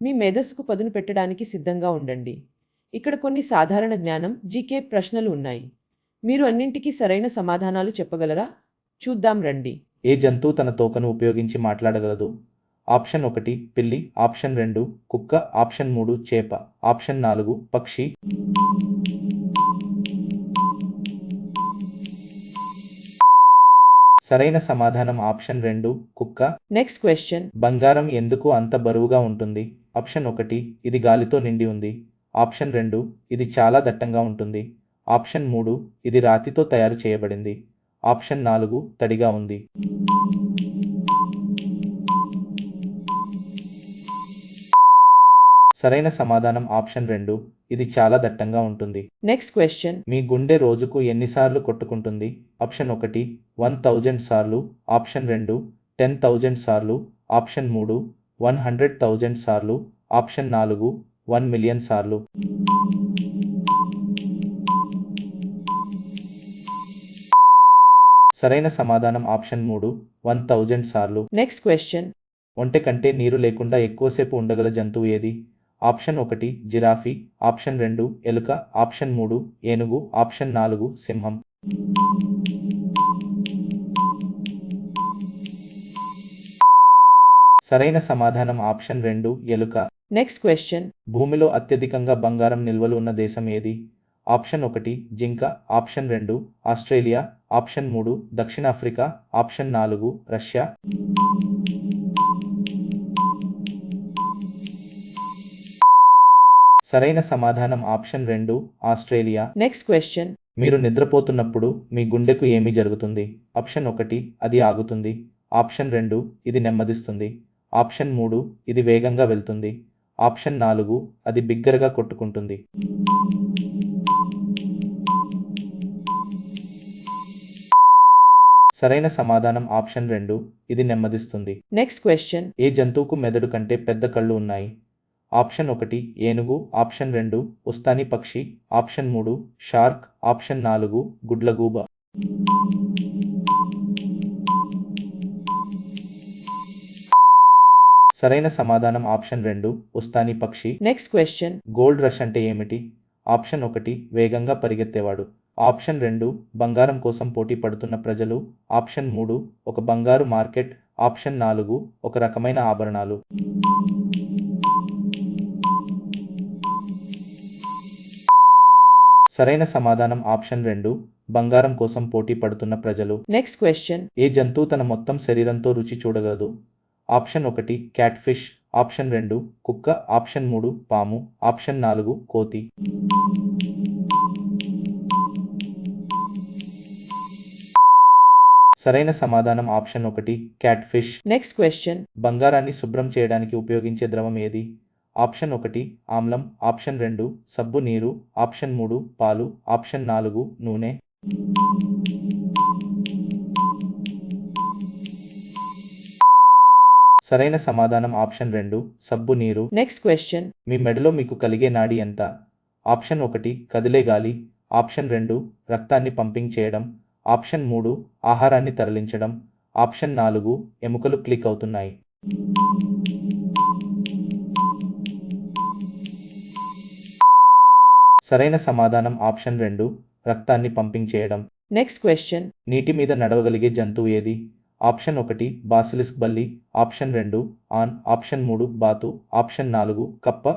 మీ మేధస్సుకు పదును పెట్టడానికి సిద్ధంగా ఉండండి. ఇక్కడ కొన్ని సాధారణ జ్ఞానం జీకే ప్రశ్నలు ఉన్నాయి. మీరు అన్నింటికీ సరైన సమాధానాలు చెప్పగలరా? చూద్దాం రండి. ఏ జంతువు తన తోకను ఉపయోగించి మాట్లాడగలదు? ఆప్షన్ 1 పిల్లి, ఆప్షన్ 2 కుక్క, ఆప్షన్ 3 చేప, ఆప్షన్ 4 పక్షి. సరైన సమాధానం ఆప్షన్ 2 కుక్క. Next question. బంగారం ఎందుకు అంత బరువుగా ఉంటుంది? ఆప్షన్ 1 ఇది గాలితో నిండి ఉంది, ఆప్షన్ 2 ఇది చాలా దట్టంగా ఉంటుంది, ఆప్షన్ 3 ఇది రాతితో తయారు చేయబడింది, ఆప్షన్ 4 తడిగా ఉంది. సరైన సమాధానం ఆప్షన్ 2 ఇది చాలా దట్టంగా ఉంటుంది. Next question. మీ గుండె రోజుకు ఎన్నిసార్లు కొట్టుకుంటుంది? ఆప్షన్ 1 1000 సార్లు, ఆప్షన్ 2 10,000 సార్లు, ఆప్షన్ 3 100,000 సార్లు, ఆప్షన్ 4 1,000,000 సార్లు. సరైన సమాధానం ఆప్షన్ 3 1000 సార్లు. Next question. ఒంటె కంటే నీరు లేకుండా ఎక్కువసేపు ఉండగల జంతువు ఏది? ఆప్షన్ 1 జిరాఫీ, ఆప్షన్ 2 ఎలుక, ఆప్షన్ 3 ఏనుగు, ఆప్షన్ 4 సింహం. సరైన సమాధానం ఆప్షన్ 2 ఎలుక. Next question. భూమిలో అత్యధికంగా బంగారం నిల్వలు ఉన్న దేశం ఏది? ఆప్షన్ 1 జింక, ఆప్షన్ 2 ఆస్ట్రేలియా, ఆప్షన్ 3 దక్షిణాఫ్రికా, ఆప్షన్ 4 రష్యా. సరైన సమాధానం ఆప్షన్ 2 ఆస్ట్రేలియా. Next question. మీరు నిద్రపోతున్నప్పుడు మీ గుండెకు ఏమి జరుగుతుంది? ఆప్షన్ 1 అది ఆగుతుంది, ఆప్షన్ 2 ఇది నెమ్మదిస్తుంది, ఆప్షన్ 3 ఇది వేగంగా వెళ్తుంది, ఆప్షన్ 4 అది బిగ్గరగా కొట్టుకుంటుంది. సరైన సమాధానం ఆప్షన్ 2 ఇది నెమ్మదిస్తుంది. Next question. ఏ జంతువుకు మెదడు కంటే పెద్ద కళ్ళు ఉన్నాయి? ఆప్షన్ 1 ఏనుగు, ఆప్షన్ 2 ఉస్తాని పక్షి, ఆప్షన్ 3 షార్క్, ఆప్షన్ 4 గుడ్లగూబ. సరైన సమాధానం ఆప్షన్ 2 ఉస్తాని పక్షి. Next question. గోల్డ్ రష్ అంటే ఏమిటి? ఆప్షన్ 1 వేగంగా పరిగెత్తేవాడు, ఆప్షన్ 2 బంగారం కోసం పోటీ పడుతున్న ప్రజలు, ఆప్షన్ 3 ఒక బంగారు మార్కెట్, ఆప్షన్ 4 ఒక రకమైన ఆభరణాలు. సరైన సమాధానం ఆప్షన్ 2 బంగారం కోసం పోటీ పడుతున్న ప్రజలు. Next question. ఏ జంతువు తన మొత్తం శరీరంతో రుచి చూడగలదు? ఆప్షన్ 1 క్యాట్ ఫిష్, ఆప్షన్ 2 కుక్క, ఆప్షన్ 3 పాము, ఆప్షన్ 4 కోతి. సరైన సమాధానం option 1 cat fish. Next question. బంగారాన్ని శుభ్రం చేయడానికి ఉపయోగించే ద్రవం ఏది? ఆప్షన్ 1 ఆమ్లం, ఆప్షన్ 2 సబ్బు నీరు, ఆప్షన్ 3 పాలు, ఆప్షన్ 4 నూనె. సరైన సమాధానం ఆప్షన్ 2 సబ్బు నీరు. Next question. మీ మెడలో మీకు కలిగే నాడి ఎంత? ఆప్షన్ 1 కదిలే గాలి, ఆప్షన్ 2 రక్తాన్ని పంపింగ్ చేయడం, ఆప్షన్ 3 ఆహారాన్ని తరలించడం, ఆప్షన్ 4 ఎముకలు క్లిక్ అవుతున్నాయి. సరైన సమాధానం ఆప్షన్ 2 రక్తాన్ని పంపింగ్ చేయడం. Next question. నీటి మీద నడవగలిగే జంతువు ఏది? ఆప్షన్ 1 బాసిలిస్క్ బల్లి, ఆప్షన్ 2 ఆన్, ఆప్షన్ 3 బాతు, ఆప్షన్ 4 కప్ప.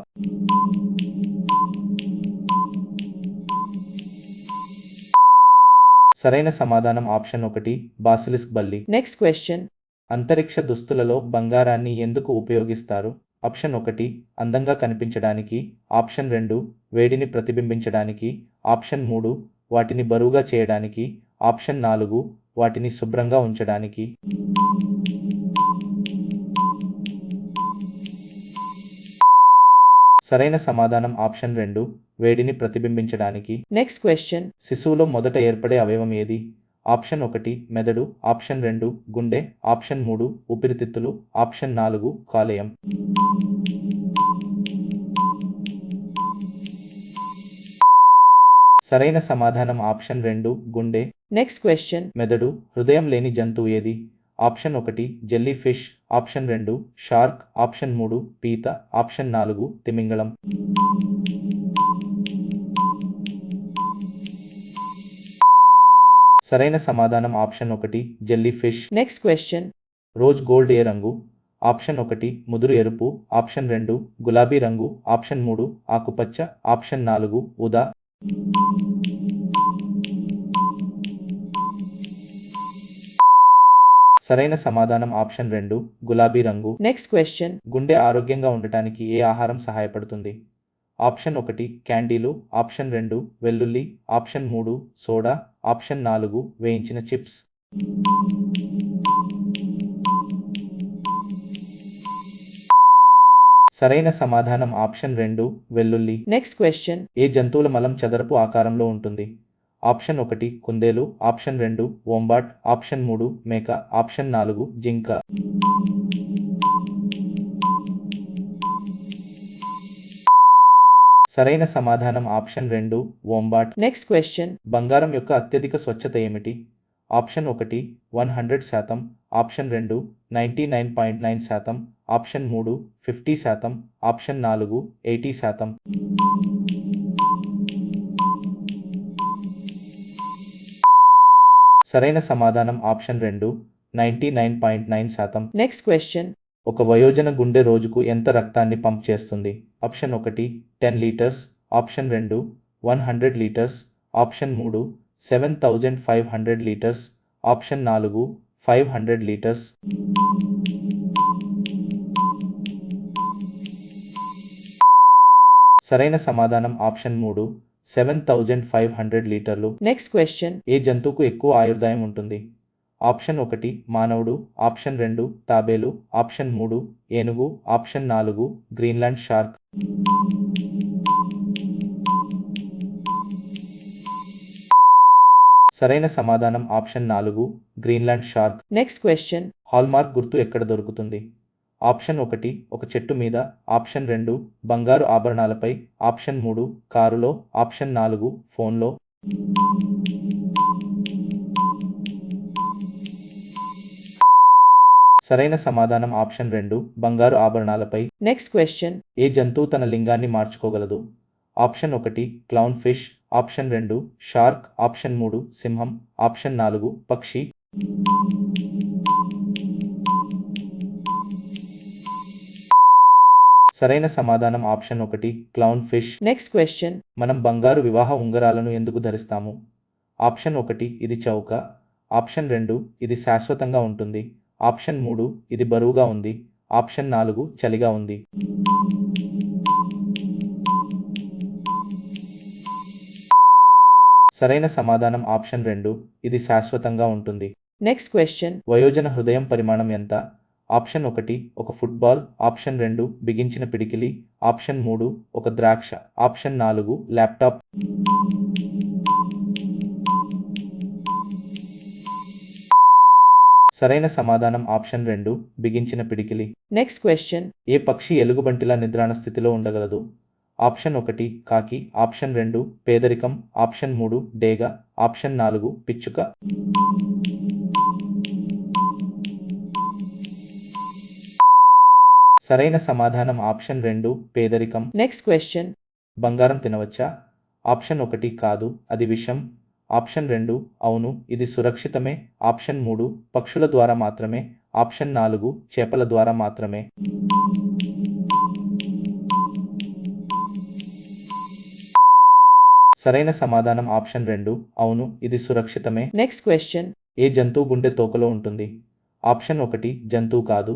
సరైన సమాధానం ఆప్షన్ 1 బాసిలిస్క్ బల్లి. Next question. అంతరిక్ష దుస్తులలో బంగారాన్ని ఎందుకు ఉపయోగిస్తారు? ఆప్షన్ 1 అందంగా కనిపించడానికి, ఆప్షన్ 2 వేడిని ప్రతిబింబించడానికి, ఆప్షన్ 3 వాటిని బరువుగా చేయడానికి, ఆప్షన్ 4 వాటిని శుభ్రంగా ఉంచడానికి. సరైన సమాధానం ఆప్షన్ 2 వేడిని ప్రతిబింబించడానికి. Next question. శిశువులో మొదట ఏర్పడే అవయవం ఏది? ఆప్షన్ 1 మెదడు, ఆప్షన్ 2 గుండె, ఆప్షన్ 3 ఊపిరితిత్తులు, ఆప్షన్ 4 కాలేయం. సరైన సమాధానం ఆప్షన్ 2 గుండె. Next question. మెదడు, హృదయం లేని జంతువు ఏది? ఆప్షన్ ఒకటి jellyfish, option 2 shark, option 3 పీత, ఆప్షన్ 4 తిమింగలం. సరైన సమాధానం ఆప్షన్ ఒకటి jellyfish. Next question. Rose gold ఏ రంగు? ఆప్షన్ ఒకటి ముదురు ఎరుపు, ఆప్షన్ 2 గులాబీ రంగు, ఆప్షన్ 3 ఆకుపచ్చ, ఆప్షన్ 4 ఊదా. సరైన సమాధానం ఆప్షన్ 2 గులాబీ రంగు. Next question. గుండె ఆరోగ్యంగా ఉండటానికి ఏ ఆహారం సహాయపడుతుంది? ఆప్షన్ ఒకటి క్యాండీలు, ఆప్షన్ 2 వెల్లుల్లి, ఆప్షన్ 3 సోడా, ఆప్షన్ 4 వేయించిన చిప్స్. సరైన సమాధానం ఆప్షన్ 2 వెల్లుల్లి. Next question. ఏ జంతువుల మలం చదరపు ఆకారంలో ఉంటుంది? ఆప్షన్ ఒకటి కుందేలు, ఆప్షన్ 2 వోంబాట్, ఆప్షన్ 3 మేక, ఆప్షన్ 4 జింక. సరైన సమాధానం ఆప్షన్ 2 వోంబాట్. Next question. బంగారం యొక్క అత్యధిక స్వచ్ఛత ఏమిటి? ఆప్షన్ ఒకటి 100%, ఆప్షన్ 2 99.9%, ఆప్షన్ 3 50%, ఆప్షన్ 4 80%. సరైన సమాధానం ఆప్షన్ 2 99.9%. Next question. ఒక వయోజన గుండె రోజుకు ఎంత రక్తాన్ని పంప్ చేస్తుంది? ఆప్షన్ ఒకటి 10 litres, option 2 100 litres, option 3 7500 litres, option 4 500 litres. సరైన సమాధానం ఆప్షన్ 3 7500 లీటర్లు. Next question. ఏ జంతువుకు ఎక్కువ ఆయుర్దాయం ఉంటుంది? ఆప్షన్ ఒకటి మానవుడు, ఆప్షన్ 2 తాబేలు, ఆప్షన్ 3 ఏనుగు, ఆప్షన్ 4 గ్రీన్లాండ్ షార్క్. సరైన సమాధానం option 4 Greenland shark. Next question. Hallmark గుర్తు ఎక్కడ దొరుకుతుంది? ఆప్షన్ ఒకటి ఒక చెట్టు మీద, ఆప్షన్ 2 బంగారు ఆభరణాలపై, ఆప్షన్ 3 కారులో, ఆప్షన్ 4 ఫోన్లో. సరైన సమాధానం ఆప్షన్ 2 బంగారు ఆభరణాలపై. Next question. ఏ జంతువు తన లింగాన్ని మార్చుకోగలదు? ఆప్షన్ ఒకటి clown fish, option 2 shark, option 3 సింహం, ఆప్షన్ 4 పక్షి. సరైన సమాధానం ఆప్షన్ ఒకటి క్లౌన్ ఫిష్. Next question. మనం బంగారు వివాహ ఉంగరాలను ఎందుకు ధరిస్తాము? ఆప్షన్ ఒకటి ఇది చౌక, ఆప్షన్ 2 ఇది శాశ్వతంగా ఉంటుంది, ఆప్షన్ 3 ఇది బరువుగా ఉంది, ఆప్షన్ 4 చలిగా ఉంది. సరైన సమాధానం ఆప్షన్ 2 ఇది శాశ్వతంగా ఉంటుంది. Next question. వయోజన హృదయం పరిమాణం ఎంత? ఆప్షన్ ఒకటి ఒక ఫుట్బాల్, ఆప్షన్ 2 బిగించిన పిడికిలి, ఆప్షన్ 3 ఒక ద్రాక్ష, ఆప్షన్ 4 ల్యాప్టాప్. సరైన సమాధానం ఆప్షన్ 2 బిగించిన పిడికిలి. Next question. ఏ పక్షి ఎలుగుబంటిలా నిద్రాణ స్థితిలో ఉండగలదు? ఆప్షన్ ఒకటి కాకి, ఆప్షన్ 2 పేదరికం, ఆప్షన్ 3 డేగ, ఆప్షన్ 4 పిచ్చుక. సరైన సమాధానం ఆప్షన్ 2 పేదరికం. Next question. బంగారం తినవచ్చా? ఆప్షన్ ఒకటి కాదు అది విషం, ఆప్షన్ 2 అవును ఇది సురక్షితమే, ఆప్షన్ 3 పక్షుల ద్వారా మాత్రమే, ఆప్షన్ 4 చేపల ద్వారా మాత్రమే. సరైన సమాధానం ఆప్షన్ 2 అవును ఇది సురక్షితమే. Next question. ఏ జంతువు గుండె తోకలో ఉంటుంది? ఆప్షన్ ఒకటి జంతువు కాదు,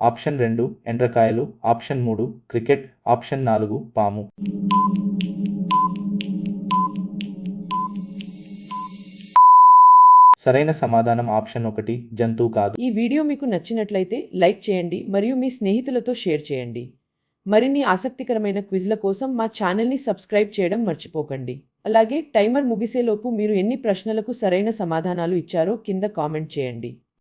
ఆప్షన్ 2 ఎండ్రకాయలు, ఆప్షన్ 3 క్రికెట్, ఆప్షన్ 4 పాము. సరైన సమాధానం ఆప్షన్ ఒకటి జంతువు కాదు. ఈ వీడియో మీకు నచ్చినట్లయితే లైక్ చేయండి మరియు మీ స్నేహితులతో షేర్ చేయండి. మరిన్ని ఆసక్తికరమైన క్విజ్ల కోసం మా ఛానల్ని సబ్స్క్రైబ్ చేయడం మర్చిపోకండి. అలాగే టైమర్ ముగిసేలోపు మీరు ఎన్ని ప్రశ్నలకు సరైన సమాధానాలు ఇచ్చారో కింద కామెంట్ చేయండి.